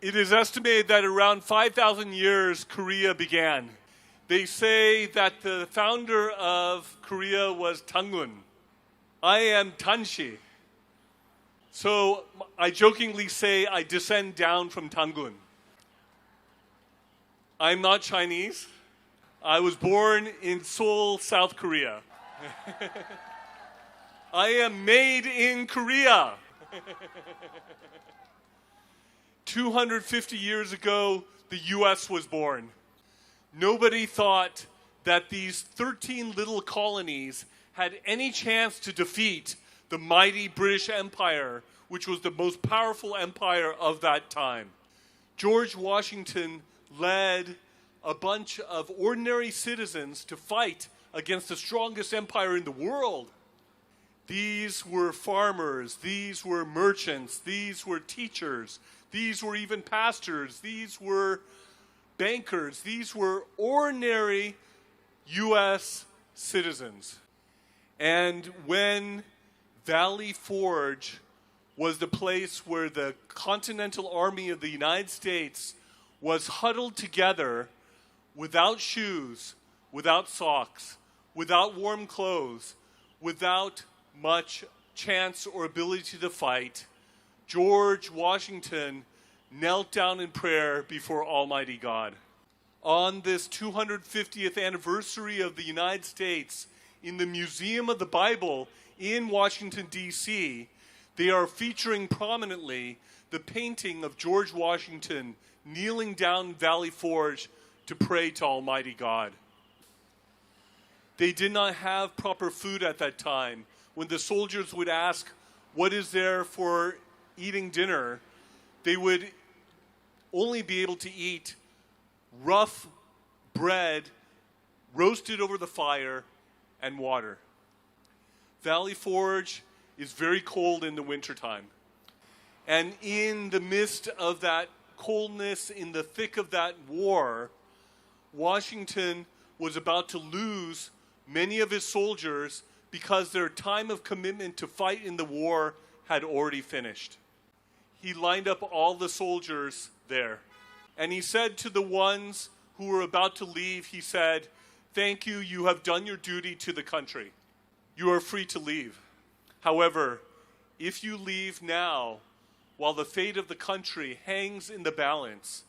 It is estimated that around 5,000 years Korea began. They say that the founder of Korea was Tangun. I am Tanshi. So I jokingly say I descend down from Tangun. I'm not Chinese. I was born in Seoul, South Korea. I am made in Korea. 250 years ago, the U.S. was born. Nobody thought that these 13 little colonies had any chance to defeat the mighty British Empire, which was the most powerful empire of that time. George Washington led a bunch of ordinary citizens to fight against the strongest empire in the world. These were farmers, these were merchants, these were teachers, these were even pastors, these were bankers, these were ordinary U.S. citizens. And when Valley Forge was the place where the Continental Army of the United States was huddled together without shoes, without socks, without warm clothes, without much chance or ability to fight, George Washington knelt down in prayer before Almighty God. On this 250th anniversary of the United States, in the Museum of the Bible in Washington, D.C., they are featuring prominently the painting of George Washington kneeling down Valley Forge to pray to Almighty God. They did not have proper food at that time. When the soldiers would ask, "What is there for eating dinner?" they would only be able to eat rough bread roasted over the fire and water. Valley Forge is very cold in the wintertime. And in the midst of that coldness, in the thick of that war, Washington was about to lose many of his soldiers because their time of commitment to fight in the war had already finished. He lined up all the soldiers there. And he said to the ones who were about to leave, he said, "Thank you, you have done your duty to the country. You are free to leave. However, if you leave now, while the fate of the country hangs in the balance,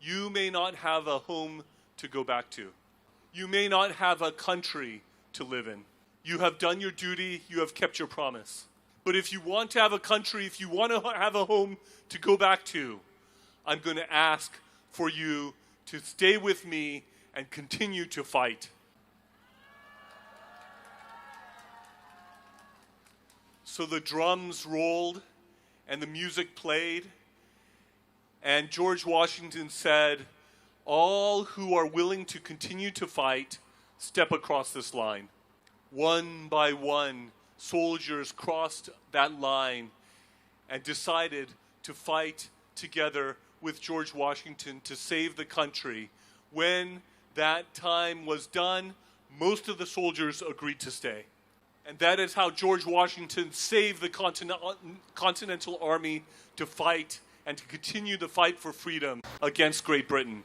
you may not have a home to go back to. You may not have a country to live in. You have done your duty, you have kept your promise. But if you want to have a country, if you want to have a home to go back to, I'm going to ask for you to stay with me and continue to fight." So the drums rolled and the music played, and George Washington said, "All who are willing to continue to fight, step across this line." One by one, soldiers crossed that line and decided to fight together with George Washington to save the country. When that time was done, most of the soldiers agreed to stay. And that is how George Washington saved the Continental Army to fight and to continue the fight for freedom against Great Britain.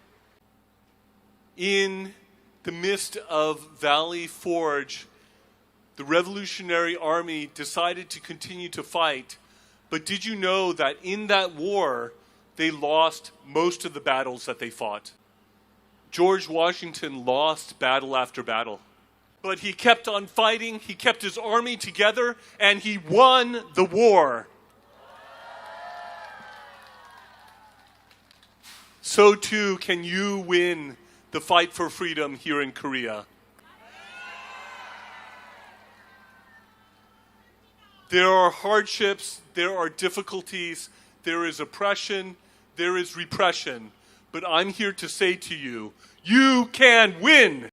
In the midst of Valley Forge, the Revolutionary Army decided to continue to fight. But did you know that in that war, they lost most of the battles that they fought? George Washington lost battle after battle. But he kept on fighting, he kept his army together, and he won the war. So too can you win the fight for freedom here in Korea. There are hardships, there are difficulties, there is oppression, there is repression. But I'm here to say to you, you can win!